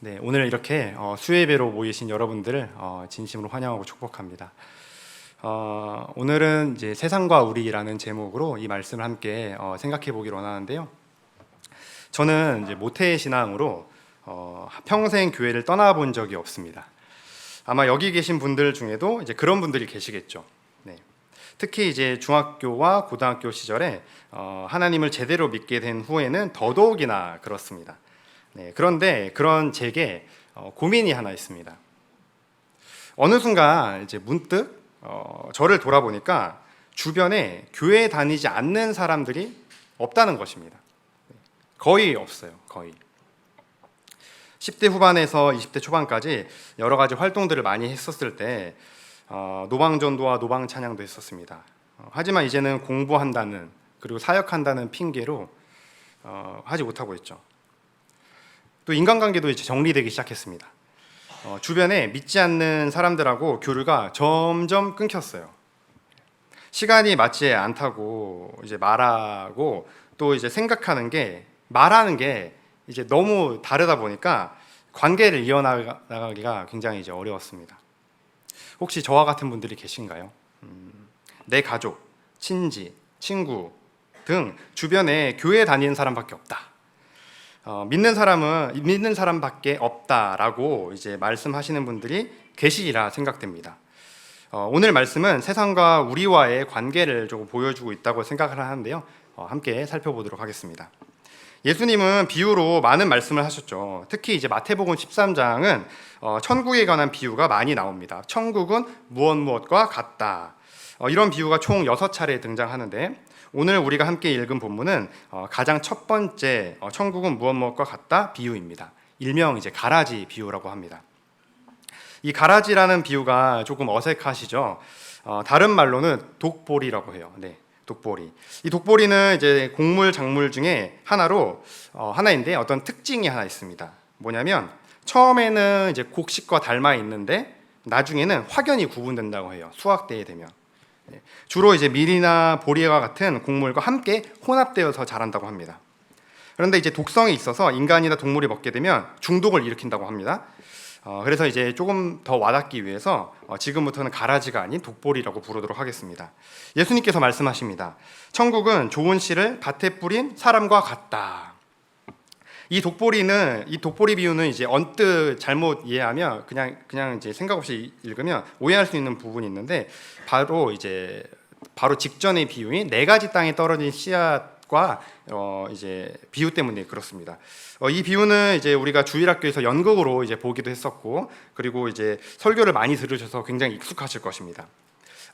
네, 오늘 이렇게 수예배로 모이신 여러분들을 진심으로 환영하고 축복합니다. 오늘은 이제 세상과 우리라는 제목으로 이 말씀을 함께 생각해 보기를 원하는데요. 저는 이제 모태 신앙으로 평생 교회를 떠나본 적이 없습니다. 아마 여기 계신 분들 중에도 이제 그런 분들이 계시겠죠. 네. 특히 이제 중학교와 고등학교 시절에 하나님을 제대로 믿게 된 후에는 더더욱이나 그렇습니다. 네, 그런데 그런 제게 고민이 하나 있습니다. 어느 순간 이제 문득 저를 돌아보니까 주변에 교회 다니지 않는 사람들이 없다는 것입니다. 거의 없어요. 거의. 10대 후반에서 20대 초반까지 여러 가지 활동들을 많이 했었을 때 노방전도와 노방찬양도 했었습니다. 하지만 이제는 공부한다는 그리고 사역한다는 핑계로 하지 못하고 있죠. 또 인간관계도 이제 정리되기 시작했습니다. 주변에 믿지 않는 사람들하고 교류가 점점 끊겼어요. 시간이 맞지 않다고 이제 말하고 또 이제 생각하는 게 말하는 게 이제 너무 다르다 보니까 관계를 이어나가기가 굉장히 이제 어려웠습니다. 혹시 저와 같은 분들이 계신가요? 내 가족, 친지, 친구 등 주변에 교회 다니는 사람밖에 없다. 믿는 사람밖에 없다라고 이제 말씀하시는 분들이 계시리라 생각됩니다. 오늘 말씀은 세상과 우리와의 관계를 조금 보여주고 있다고 생각을 하는데요. 함께 살펴보도록 하겠습니다. 예수님은 비유로 많은 말씀을 하셨죠. 특히 이제 마태복음 13장은 천국에 관한 비유가 많이 나옵니다. 천국은 무엇과 같다. 이런 비유가 총 6차례 등장하는데 오늘 우리가 함께 읽은 본문은 가장 첫 번째 천국은 무엇과 같다 비유입니다. 일명 이제 가라지 비유라고 합니다. 이 가라지라는 비유가 조금 어색하시죠? 다른 말로는 독보리라고 해요. 네, 독보리. 이 독보리는 이제 곡물 작물 중에 하나인데 어떤 특징이 하나 있습니다. 뭐냐면 처음에는 이제 곡식과 닮아 있는데 나중에는 확연히 구분된다고 해요. 수확대에 되면. 주로 이제 밀이나 보리와 같은 곡물과 함께 혼합되어서 자란다고 합니다. 그런데 이제 독성이 있어서 인간이나 동물이 먹게 되면 중독을 일으킨다고 합니다. 그래서 이제 조금 더 와닿기 위해서 지금부터는 가라지가 아닌 독보리라고 부르도록 하겠습니다. 예수님께서 말씀하십니다. 천국은 좋은 씨를 밭에 뿌린 사람과 같다. 이 독보리 비유는 이제 언뜻 잘못 이해하면 그냥 이제 생각 없이 읽으면 오해할 수 있는 부분이 있는데 바로 직전의 비유인 4가지 땅에 떨어진 씨앗과 이제 비유 때문에 그렇습니다. 이 비유는 이제 우리가 주일학교에서 연극으로 이제 보기도 했었고 그리고 이제 설교를 많이 들으셔서 굉장히 익숙하실 것입니다.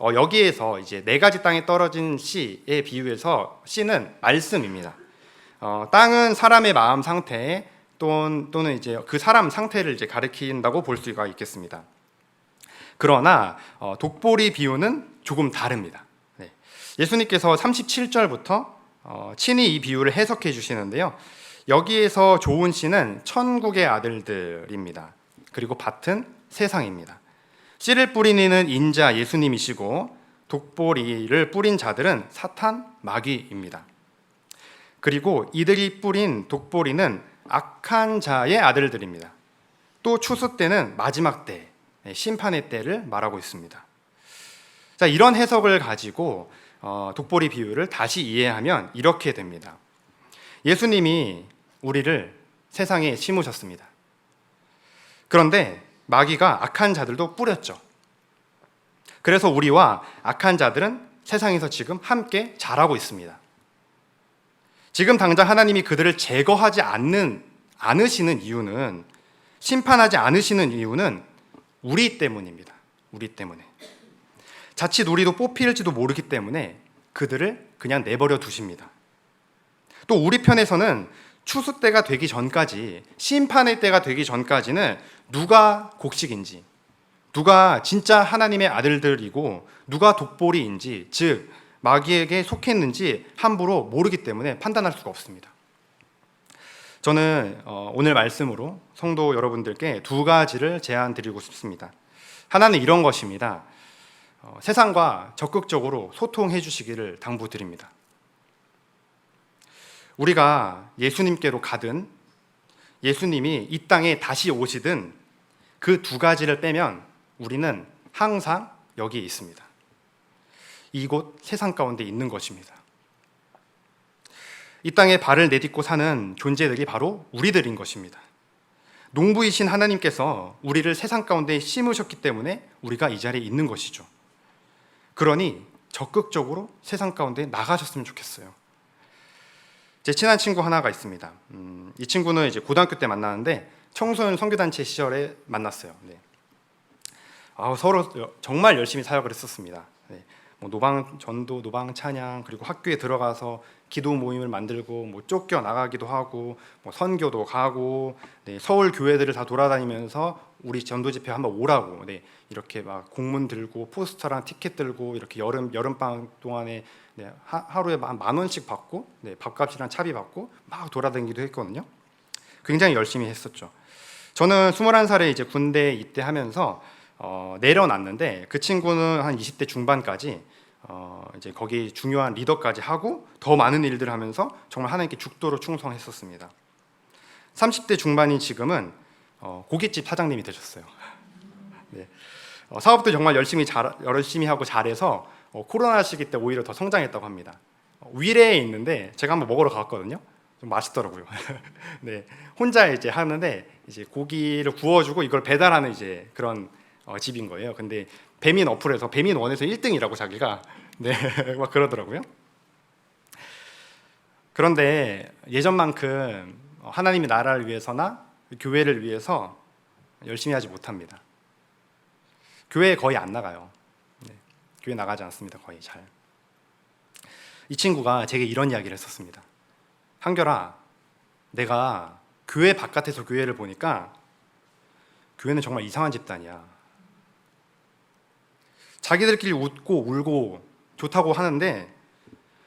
여기에서 이제 4가지 땅에 떨어진 씨의 비유에서 씨는 말씀입니다. 땅은 사람의 마음 상태 또는 이제 그 사람 상태를 이제 가리킨다고 볼 수가 있겠습니다. 그러나 독보리 비유는 조금 다릅니다. 네. 예수님께서 37절부터 친히 이 비유를 해석해 주시는데요. 여기에서 좋은 씨는 천국의 아들들입니다. 그리고 밭은 세상입니다. 씨를 뿌린 이는 인자 예수님이시고 독보리를 뿌린 자들은 사탄 마귀입니다. 그리고 이들이 뿌린 독보리는 악한 자의 아들들입니다. 또 추수 때는 마지막 때, 심판의 때를 말하고 있습니다. 자, 이런 해석을 가지고 독보리 비유를 다시 이해하면 이렇게 됩니다. 예수님이 우리를 세상에 심으셨습니다. 그런데 마귀가 악한 자들도 뿌렸죠. 그래서 우리와 악한 자들은 세상에서 지금 함께 자라고 있습니다. 지금 당장 하나님이 그들을 제거하지 않으시는 이유는 심판하지 않으시는 이유는 우리 때문입니다. 우리 때문에. 자칫 우리도 뽑힐지도 모르기 때문에 그들을 그냥 내버려 두십니다. 또 우리 편에서는 추수 때가 되기 전까지 심판의 때가 되기 전까지는 누가 곡식인지 누가 진짜 하나님의 아들들이고 누가 독보리인지 즉 마귀에게 속했는지 함부로 모르기 때문에 판단할 수가 없습니다. 저는 오늘 말씀으로 성도 여러분들께 2가지를 제안 드리고 싶습니다. 하나는 이런 것입니다. 세상과 적극적으로 소통해 주시기를 당부드립니다. 우리가 예수님께로 가든 예수님이 이 땅에 다시 오시든 그 두 가지를 빼면 우리는 항상 여기에 있습니다. 이곳 세상 가운데 있는 것입니다. 이 땅에 발을 내딛고 사는 존재들이 바로 우리들인 것입니다. 농부이신 하나님께서 우리를 세상 가운데 심으셨기 때문에 우리가 이 자리에 있는 것이죠. 그러니 적극적으로 세상 가운데 나가셨으면 좋겠어요. 제 친한 친구 하나가 있습니다. 이 친구는 이제 고등학교 때 만나는데 청소년 선교단체 시절에 만났어요. 네. 서로 정말 열심히 사역을 했었습니다. 네. 노방 전도, 노방 찬양, 그리고 학교에 들어가서 기도 모임을 만들고 쫓겨 나가기도 하고 선교도 가고, 네, 서울 교회들을 다 돌아다니면서 우리 전도 집회 한번 오라고, 네, 이렇게 막 공문 들고 포스터랑 티켓 들고 이렇게 여름방 동안에, 네, 하루에 한 10,000원씩 받고, 네, 밥값이랑 차비 받고 막 돌아다니기도 했거든요. 굉장히 열심히 했었죠. 저는 21살에 이제 군대 입대하면서 내려놨는데 그 친구는 한 20대 중반까지 이제 거기 중요한 리더까지 하고 더 많은 일들을 하면서 정말 하나님께 죽도록 충성했었습니다. 30대 중반인 지금은 고깃집 사장님이 되셨어요. 네. 사업도 정말 열심히 하고 잘해서 코로나 시기 때 오히려 더 성장했다고 합니다. 위례에 있는데 제가 한번 먹으러 갔거든요. 좀 맛있더라고요. 네, 혼자 이제 하는데 이제 고기를 구워주고 이걸 배달하는 이제 그런 집인 거예요. 근데 배민 어플에서 배민 원에서 1등이라고 자기가, 네, 막 그러더라고요. 그런데 예전만큼 하나님의 나라를 위해서나 교회를 위해서 열심히 하지 못합니다. 교회에 거의 안 나가요. 네, 교회 나가지 않습니다. 거의 잘. 이 친구가 제게 이런 이야기를 했었습니다. 한결아, 내가 교회 바깥에서 교회를 보니까 교회는 정말 이상한 집단이야. 자기들끼리 웃고 울고 좋다고 하는데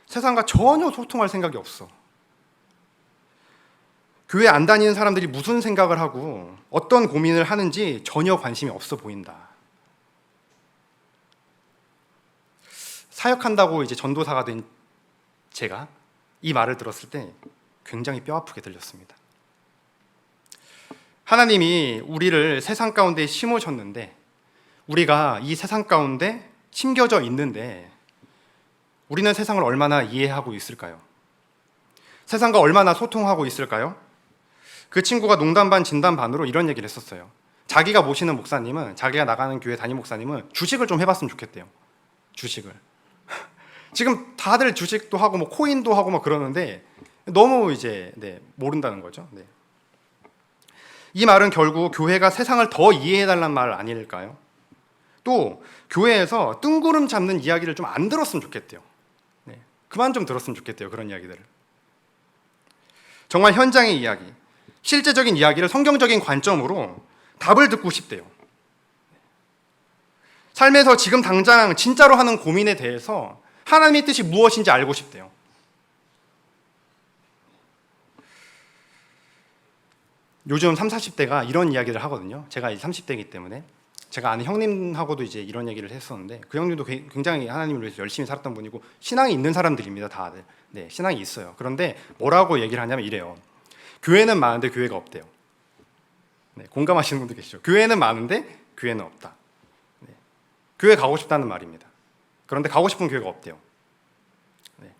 세상과 전혀 소통할 생각이 없어. 교회 안 다니는 사람들이 무슨 생각을 하고 어떤 고민을 하는지 전혀 관심이 없어 보인다. 사역한다고 이제 전도사가 된 제가 이 말을 들었을 때 굉장히 뼈아프게 들렸습니다. 하나님이 우리를 세상 가운데 심으셨는데 우리가 이 세상 가운데 심겨져 있는데 우리는 세상을 얼마나 이해하고 있을까요? 세상과 얼마나 소통하고 있을까요? 그 친구가 농담 반 진담 반으로 이런 얘기를 했었어요. 자기가 모시는 목사님은, 자기가 나가는 교회 담임 목사님은 주식을 좀 해봤으면 좋겠대요. 주식을. 지금 다들 주식도 하고 코인도 하고 그러는데 너무 이제, 네, 모른다는 거죠. 네. 이 말은 결국 교회가 세상을 더 이해해달라는 말 아닐까요? 또 교회에서 뜬구름 잡는 이야기를 좀 안 들었으면 좋겠대요. 네. 그만 좀 들었으면 좋겠대요. 그런 이야기들을. 정말 현장의 이야기, 실제적인 이야기를 성경적인 관점으로 답을 듣고 싶대요. 삶에서 지금 당장 진짜로 하는 고민에 대해서 하나님의 뜻이 무엇인지 알고 싶대요. 요즘 30, 40대가 이런 이야기를 하거든요. 제가 이제 30대이기 때문에 제가 아는 형님하고도 이제 이런 얘기를 했었는데 그 형님도 굉장히 하나님을 위해서 열심히 살았던 분이고 신앙이 있는 사람들입니다. 다들. 네, 신앙이 있어요. 그런데 뭐라고 얘기를 하냐면 이래요. 교회는 많은데 교회가 없대요. 네, 공감하시는 분도 계시죠. 교회는 많은데 교회는 없다. 네, 교회 가고 싶다는 말입니다. 그런데 가고 싶은 교회가 없대요. 네.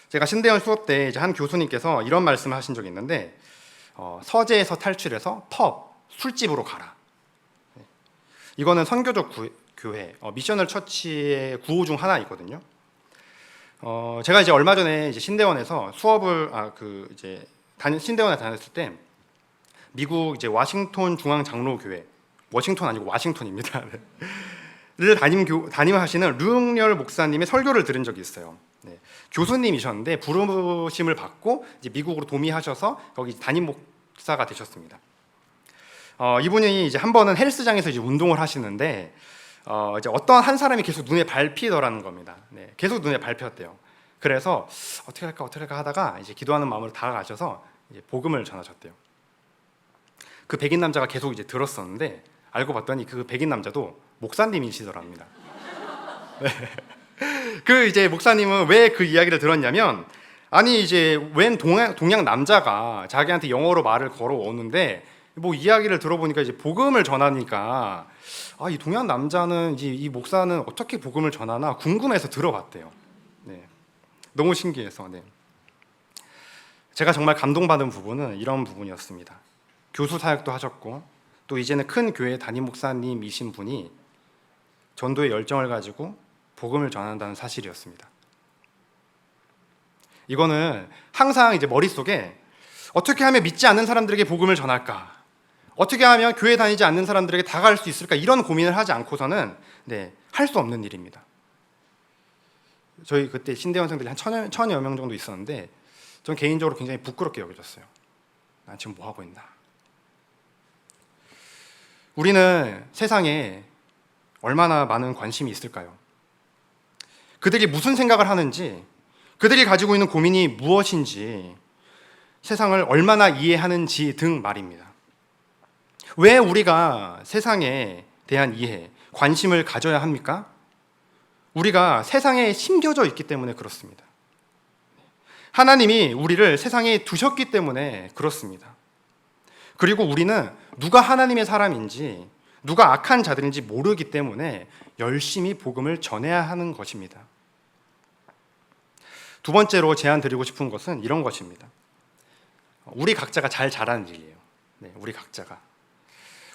제가 신대원 수업 때 이제 한 교수님께서 이런 말씀을 하신 적이 있는데 서재에서 탈출해서 펍, 술집으로 가라. 네. 이거는 선교적 교회, 미셔널 처치의 구호 중 하나이거든요. 제가 이제 얼마 전에 이제 신대원에서 수업을 신대원에 다녔을 때 미국 이제 워싱턴 중앙 장로 교회, 워싱턴 아니고 와싱턴입니다. 를 담임하시는 류응렬 목사님의 설교를 들은 적이 있어요. 네. 교수님이셨는데 부르심을 받고 이제 미국으로 도미하셔서 거기 담임 목사가 되셨습니다. 이분이 이제 한 번은 헬스장에서 이제 운동을 하시는데 이제 어떤 한 사람이 계속 눈에 밟히더라는 겁니다. 네. 계속 눈에 밟혔대요. 그래서 어떻게 할까 하다가 이제 기도하는 마음으로 다가가셔서 이제 복음을 전하셨대요. 그 백인 남자가 계속 이제 들었었는데 알고 봤더니 그 백인 남자도 목사님이시더랍니다. 네. 그 이제 목사님은 왜 그 이야기를 들었냐면 아니 이제 웬 동양 남자가 자기한테 영어로 말을 걸어오는데 뭐 이야기를 들어보니까 이제 복음을 전하니까 이 동양 남자는 이제 이 목사는 어떻게 복음을 전하나 궁금해서 들어봤대요. 네. 너무 신기해서. 네. 제가 정말 감동받은 부분은 이런 부분이었습니다. 교수 사역도 하셨고 또 이제는 큰 교회 담임 목사님이신 분이 전도의 열정을 가지고 복음을 전한다는 사실이었습니다. 이거는 항상 이제 머릿속에 어떻게 하면 믿지 않는 사람들에게 복음을 전할까? 어떻게 하면 교회 다니지 않는 사람들에게 다가갈 수 있을까? 이런 고민을 하지 않고서는 할 수 없는 일입니다. 저희 그때 신대원생들이 한 천여 명 정도 있었는데 전 개인적으로 굉장히 부끄럽게 여겨졌어요. 난 지금 뭐 하고 있나? 우리는 세상에 얼마나 많은 관심이 있을까요? 그들이 무슨 생각을 하는지, 그들이 가지고 있는 고민이 무엇인지, 세상을 얼마나 이해하는지 등 말입니다. 왜 우리가 세상에 대한 이해, 관심을 가져야 합니까? 우리가 세상에 심겨져 있기 때문에 그렇습니다. 하나님이 우리를 세상에 두셨기 때문에 그렇습니다. 그리고 우리는 누가 하나님의 사람인지 누가 악한 자들인지 모르기 때문에 열심히 복음을 전해야 하는 것입니다. 두 번째로 제안 드리고 싶은 것은 이런 것입니다. 우리 각자가 잘 자라는 일이에요. 우리 각자가.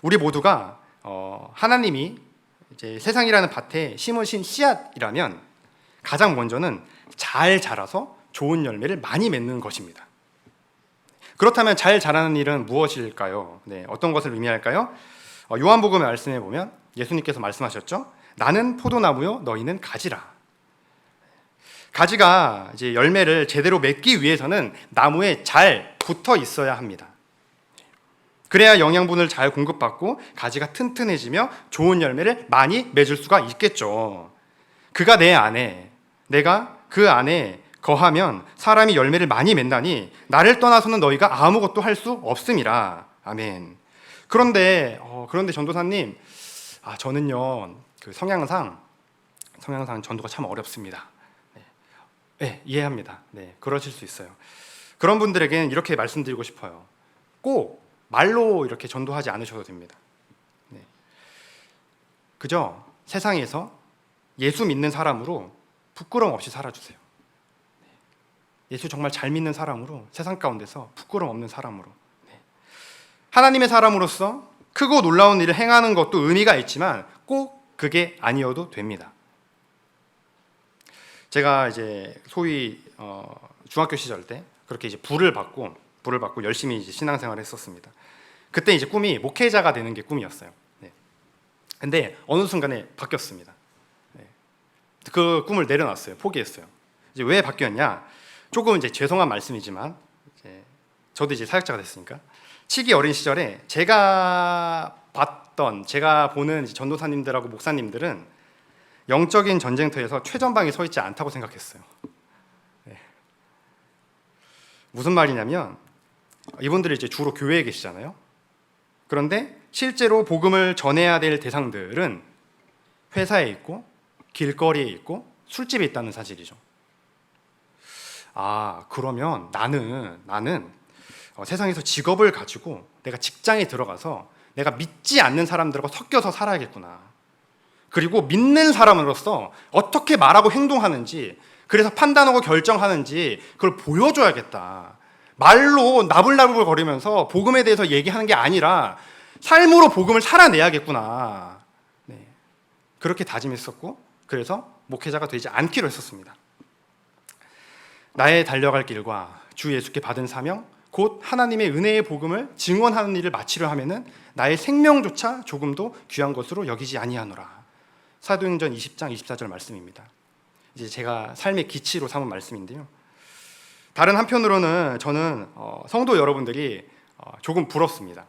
우리 모두가 하나님이 이제 세상이라는 밭에 심으신 씨앗이라면 가장 먼저는 잘 자라서 좋은 열매를 많이 맺는 것입니다. 그렇다면 잘 자라는 일은 무엇일까요? 어떤 것을 의미할까요? 요한복음의 말씀에 보면 예수님께서 말씀하셨죠. 나는 포도나무요, 너희는 가지라. 가지가 이제 열매를 제대로 맺기 위해서는 나무에 잘 붙어 있어야 합니다. 그래야 영양분을 잘 공급받고 가지가 튼튼해지며 좋은 열매를 많이 맺을 수가 있겠죠. 그가 내 안에, 내가 그 안에 거하면 사람이 열매를 많이 맺나니 나를 떠나서는 너희가 아무것도 할 수 없음이라. 아멘. 그런데 전도사님, 저는요 그 성향상 전도가 참 어렵습니다. 네, 이해합니다. 그러실 수 있어요. 그런 분들에게는 이렇게 말씀드리고 싶어요. 꼭 말로 이렇게 전도하지 않으셔도 됩니다. 그저 세상에서 예수 믿는 사람으로 부끄러움 없이 살아주세요. 예수 정말 잘 믿는 사람으로, 세상 가운데서 부끄러움 없는 사람으로, 하나님의 사람으로서 크고 놀라운 일을 행하는 것도 의미가 있지만 꼭 그게 아니어도 됩니다. 제가 이제 소위 중학교 시절 때 그렇게 이제 불을 받고 열심히 이제 신앙생활을 했었습니다. 그때 이제 꿈이 목회자가 되는 게 꿈이었어요. 근데 어느 순간에 바뀌었습니다. 그 꿈을 내려놨어요. 포기했어요. 이제 왜 바뀌었냐? 조금 이제 죄송한 말씀이지만 저도 이제 사역자가 됐으니까 치기 어린 시절에 제가 보는 전도사님들하고 목사님들은 영적인 전쟁터에서 최전방에 서 있지 않다고 생각했어요. 무슨 말이냐면 이분들이 이제 주로 교회에 계시잖아요. 그런데 실제로 복음을 전해야 될 대상들은 회사에 있고 길거리에 있고 술집에 있다는 사실이죠. 그러면 나는 세상에서 직업을 가지고 내가 직장에 들어가서 내가 믿지 않는 사람들과 섞여서 살아야겠구나. 그리고 믿는 사람으로서 어떻게 말하고 행동하는지, 그래서 판단하고 결정하는지 그걸 보여줘야겠다. 말로 나불나불 거리면서 복음에 대해서 얘기하는 게 아니라 삶으로 복음을 살아내야겠구나. 그렇게 다짐했었고, 그래서 목회자가 되지 않기로 했었습니다. 나의 달려갈 길과 주 예수께 받은 사명, 곧 하나님의 은혜의 복음을 증언하는 일을 마치려 하면은 나의 생명조차 조금도 귀한 것으로 여기지 아니하노라. 사도행전 20장 24절 말씀입니다. 이제 제가 삶의 기치로 삼은 말씀인데요. 다른 한편으로는 저는 성도 여러분들이 조금 부럽습니다.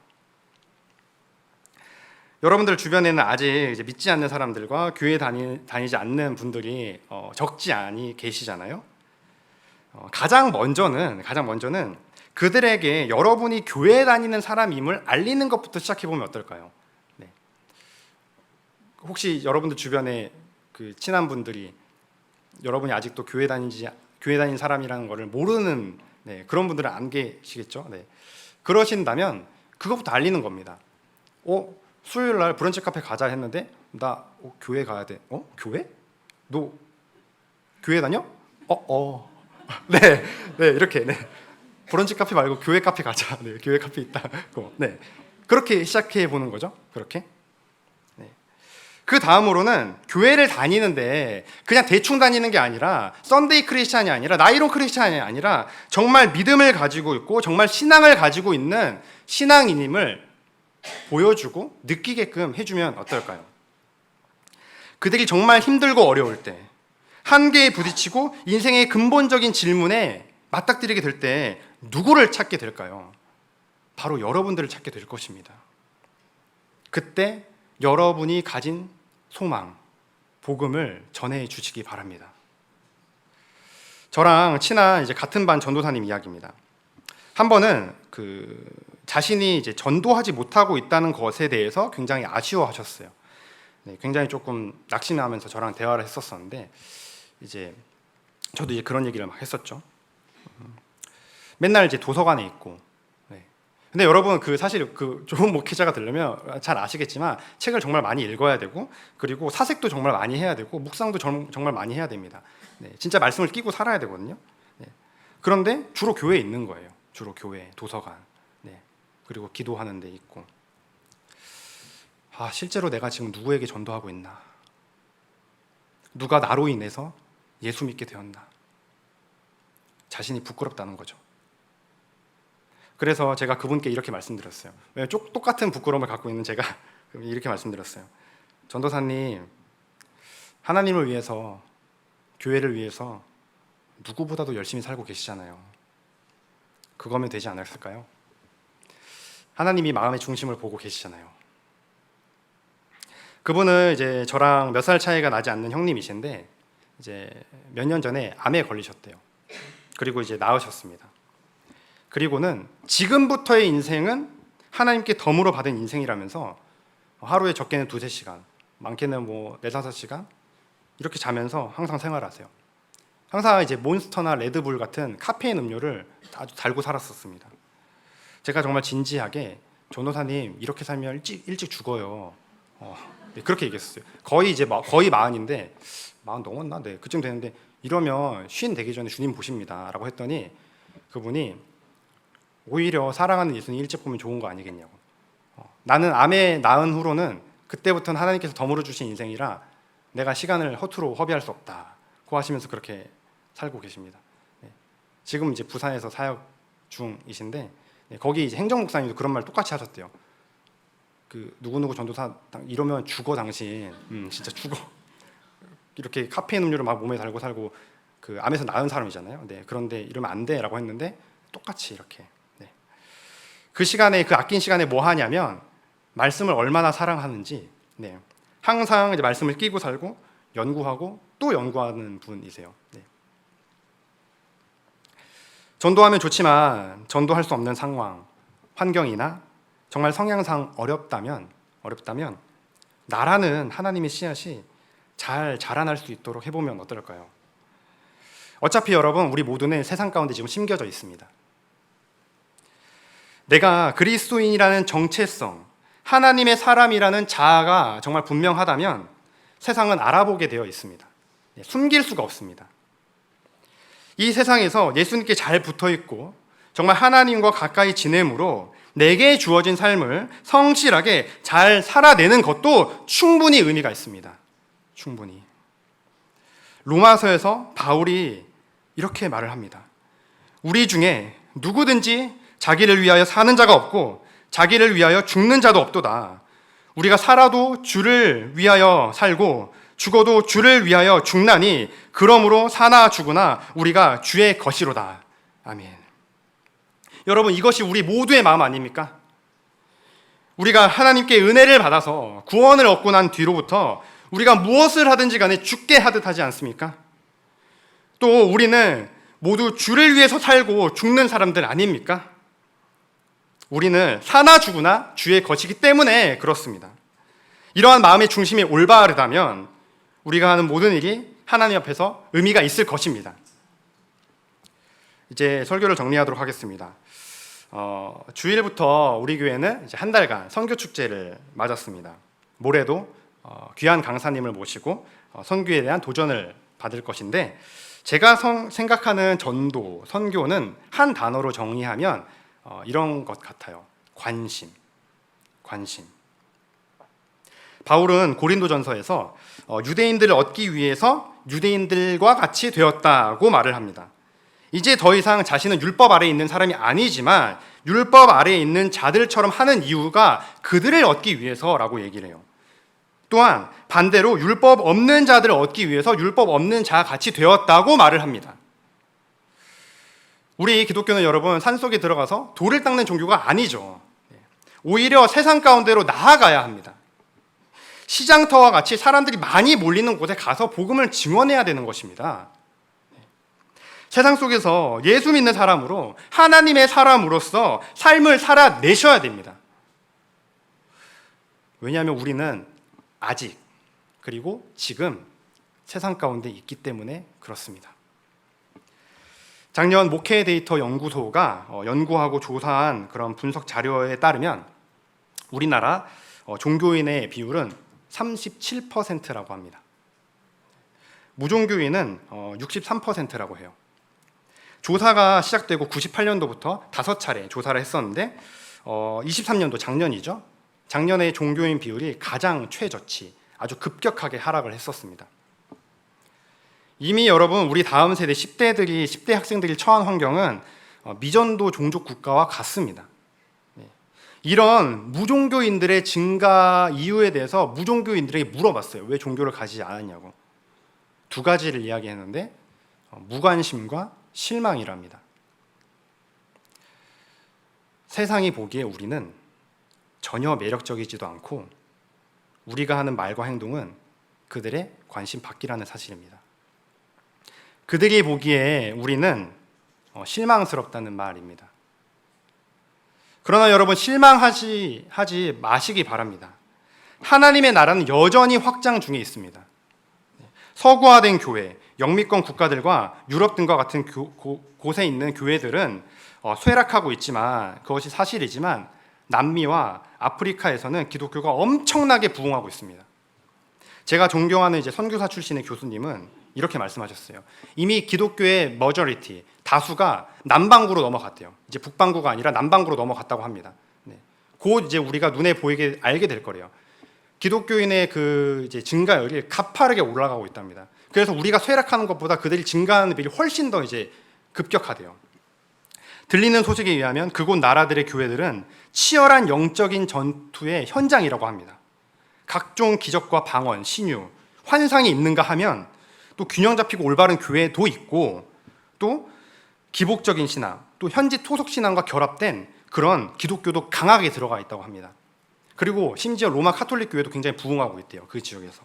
여러분들 주변에는 아직 이제 믿지 않는 사람들과 교회 다니지 않는 분들이 적지 않이 계시잖아요. 가장 먼저는 그들에게 여러분이 교회 다니는 사람임을 알리는 것부터 시작해 보면 어떨까요? 혹시 여러분들 주변에 그 친한 분들이 여러분이 아직도 교회 다니지 교회 다니는 사람이라는 거를 모르는 그런 분들은 안 계시겠죠. 그러신다면 그것부터 알리는 겁니다. 수요일 날 브런치 카페 가자 했는데 나 교회 가야 돼. 교회? 너 교회 다녀? 네, 이렇게 브런치 카페 말고 교회 카페 가자. 교회 카페 있다고. 그렇게 시작해 보는 거죠. 그렇게. 그 다음으로는 교회를 다니는데 그냥 대충 다니는 게 아니라 썬데이 크리스찬이 아니라 나이론 크리스찬이 아니라 정말 믿음을 가지고 있고 정말 신앙을 가지고 있는 신앙인임을 보여주고 느끼게끔 해주면 어떨까요? 그들이 정말 힘들고 어려울 때, 한계에 부딪히고 인생의 근본적인 질문에 맞닥뜨리게 될 때 누구를 찾게 될까요? 바로 여러분들을 찾게 될 것입니다. 그때 여러분이 가진 소망, 복음을 전해 주시기 바랍니다. 저랑 친한 같은 반 전도사님 이야기입니다. 한 번은 자신이 전도하지 못하고 있다는 것에 대해서 굉장히 아쉬워하셨어요. 굉장히 조금 낙심하면서 저랑 대화를 했었었는데 저도 그런 얘기를 막 했었죠. 맨날 도서관에 있고. 근데 여러분 사실 좋은 목회자가 되려면 잘 아시겠지만 책을 정말 많이 읽어야 되고 그리고 사색도 정말 많이 해야 되고 묵상도 정말 많이 해야 됩니다. 진짜 말씀을 끼고 살아야 되거든요. 그런데 주로 교회에 있는 거예요. 주로 교회, 도서관, 그리고 기도하는 데 있고. 실제로 내가 지금 누구에게 전도하고 있나? 누가 나로 인해서 예수 믿게 되었나? 자신이 부끄럽다는 거죠. 그래서 제가 그분께 이렇게 말씀드렸어요. 똑같은 부끄러움을 갖고 있는 제가 이렇게 말씀드렸어요. 전도사님, 하나님을 위해서, 교회를 위해서 누구보다도 열심히 살고 계시잖아요. 그거면 되지 않았을까요? 하나님이 마음의 중심을 보고 계시잖아요. 그분은 저랑 몇 살 차이가 나지 않는 형님이신데 몇 년 전에 암에 걸리셨대요. 그리고 나으셨습니다. 그리고는 지금부터의 인생은 하나님께 덤으로 받은 인생이라면서 하루에 적게는 2-3시간, 많게는 4-5시간 이렇게 자면서 항상 생활하세요. 항상 몬스터나 레드불 같은 카페인 음료를 아주 달고 살았었습니다. 제가 정말 진지하게 전도사님 이렇게 살면 일찍 죽어요. 그렇게 얘기했어요. 거의 40인데 40 넘었나? 그쯤 되는데 이러면 50 되기 전에 주님 보십니다 라고 했더니 그분이 오히려 사랑하는 예수님 일찍 보면 좋은 거 아니겠냐고. 나는 암에 나은 후로는 그때부터는 하나님께서 덤으로 주신 인생이라 내가 시간을 허투루 허비할 수 없다고 하시면서 그렇게 살고 계십니다. 지금 부산에서 사역 중이신데 거기 행정 목사님도 그런 말 똑같이 하셨대요. 누구누구 전도사 이러면 죽어 당신. 진짜 죽어. 이렇게 카페인 음료를 막 몸에 달고 살고 암에서 나은 사람이잖아요. 그런데 이러면 안 돼라고 했는데 똑같이 이렇게. 그 시간에 아낀 시간에 뭐 하냐면 말씀을 얼마나 사랑하는지 항상 말씀을 끼고 살고 연구하고 또 연구하는 분이세요. 전도하면 좋지만 전도할 수 없는 상황, 환경이나 정말 성향상 어렵다면 나라는 하나님의 씨앗이 잘 자라날 수 있도록 해보면 어떨까요? 어차피 여러분 우리 모두는 세상 가운데 지금 심겨져 있습니다. 내가 그리스도인이라는 정체성, 하나님의 사람이라는 자아가 정말 분명하다면 세상은 알아보게 되어 있습니다. 숨길 수가 없습니다. 이 세상에서 예수님께 잘 붙어있고 정말 하나님과 가까이 지냄으로 내게 주어진 삶을 성실하게 잘 살아내는 것도 충분히 의미가 있습니다. 충분히. 로마서에서 바울이 이렇게 말을 합니다. 우리 중에 누구든지 자기를 위하여 사는 자가 없고 자기를 위하여 죽는 자도 없도다. 우리가 살아도 주를 위하여 살고 죽어도 주를 위하여 죽나니 그러므로 사나 죽으나 우리가 주의 것이로다. 아멘. 여러분, 이것이 우리 모두의 마음 아닙니까? 우리가 하나님께 은혜를 받아서 구원을 얻고 난 뒤로부터 우리가 무엇을 하든지 간에 죽게 하듯 하지 않습니까? 또 우리는 모두 주를 위해서 살고 죽는 사람들 아닙니까? 우리는 사나 죽으나 주의 것이기 때문에 그렇습니다. 이러한 마음의 중심이 올바르다면 우리가 하는 모든 일이 하나님 앞에서 의미가 있을 것입니다. 이제 설교를 정리하도록 하겠습니다. 주일부터 우리 교회는 이제 한 달간 선교 축제를 맞았습니다. 모레도 귀한 강사님을 모시고 선교에 대한 도전을 받을 것인데, 제가 생각하는 전도, 선교는 한 단어로 정의하면 이런 것 같아요. 관심. 바울은 고린도전서에서 유대인들을 얻기 위해서 유대인들과 같이 되었다고 말을 합니다. 이제 더 이상 자신은 율법 아래에 있는 사람이 아니지만 율법 아래에 있는 자들처럼 하는 이유가 그들을 얻기 위해서라고 얘기를 해요. 또한 반대로 율법 없는 자들을 얻기 위해서 율법 없는 자와 같이 되었다고 말을 합니다. 우리 기독교는 여러분, 산속에 들어가서 돌을 닦는 종교가 아니죠. 오히려 세상 가운데로 나아가야 합니다. 시장터와 같이 사람들이 많이 몰리는 곳에 가서 복음을 증언해야 되는 것입니다. 세상 속에서 예수 믿는 사람으로, 하나님의 사람으로서 삶을 살아내셔야 됩니다. 왜냐하면 우리는 아직, 그리고 지금 세상 가운데 있기 때문에 그렇습니다. 작년 목회 데이터 연구소가 연구하고 조사한 그런 분석 자료에 따르면 우리나라 종교인의 비율은 37%라고 합니다. 무종교인은 63%라고 해요. 조사가 시작되고 98년도부터 5차례 조사를 했었는데 23년도 작년이죠. 작년에 종교인 비율이 가장 최저치, 아주 급격하게 하락을 했었습니다. 이미 여러분, 우리 다음 세대 10대 학생들이 처한 환경은 미전도 종족 국가와 같습니다. 이런 무종교인들의 증가 이유에 대해서 무종교인들에게 물어봤어요. 왜 종교를 가지지 않았냐고. 두 가지를 이야기했는데 무관심과 실망이랍니다. 세상이 보기에 우리는 전혀 매력적이지도 않고 우리가 하는 말과 행동은 그들의 관심 밖이라는 사실입니다. 그들이 보기에 우리는 실망스럽다는 말입니다. 그러나 여러분, 실망하지 마시기 바랍니다. 하나님의 나라는 여전히 확장 중에 있습니다. 서구화된 교회, 영미권 국가들과 유럽 등과 같은 곳에 있는 교회들은 쇠락하고 있지만, 그것이 사실이지만 남미와 아프리카에서는 기독교가 엄청나게 부흥하고 있습니다. 제가 존경하는 선교사 출신의 교수님은 이렇게 말씀하셨어요. 이미 기독교의 머저리티, 다수가 남반구로 넘어갔대요. 이제 북반구가 아니라 남반구로 넘어갔다고 합니다. 곧 이제 우리가 눈에 보이게 알게 될 거래요. 기독교인의 증가율이 가파르게 올라가고 있답니다. 그래서 우리가 쇠락하는 것보다 그들이 증가하는 비율이 훨씬 더 급격하대요. 들리는 소식에 의하면 그곳 나라들의 교회들은 치열한 영적인 전투의 현장이라고 합니다. 각종 기적과 방언, 신유, 환상이 있는가 하면 또 균형 잡히고 올바른 교회도 있고, 또 기복적인 신앙, 또 현지 토속 신앙과 결합된 그런 기독교도 강하게 들어가 있다고 합니다. 그리고 심지어 로마 카톨릭 교회도 굉장히 부흥하고 있대요. 그 지역에서.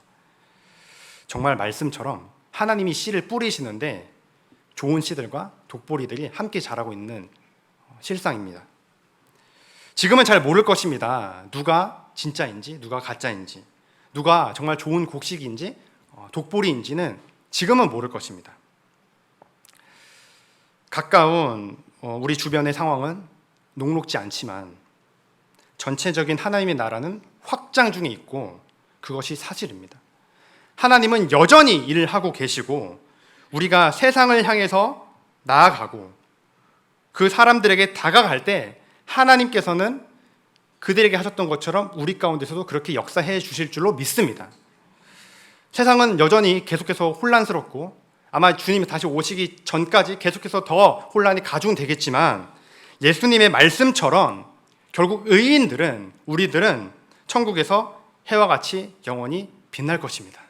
정말 말씀처럼 하나님이 씨를 뿌리시는데 좋은 씨들과 독보리들이 함께 자라고 있는 실상입니다. 지금은 잘 모를 것입니다. 누가 진짜인지, 누가 가짜인지, 누가 정말 좋은 곡식인지, 독보리인지는 지금은 모를 것입니다. 가까운 우리 주변의 상황은 녹록지 않지만 전체적인 하나님의 나라는 확장 중에 있고 그것이 사실입니다. 하나님은 여전히 일을 하고 계시고 우리가 세상을 향해서 나아가고 그 사람들에게 다가갈 때 하나님께서는 그들에게 하셨던 것처럼 우리 가운데서도 그렇게 역사해 주실 줄로 믿습니다. 세상은 여전히 계속해서 혼란스럽고 아마 주님이 다시 오시기 전까지 계속해서 더 혼란이 가중되겠지만 예수님의 말씀처럼 결국 의인들은, 우리들은 천국에서 해와 같이 영원히 빛날 것입니다.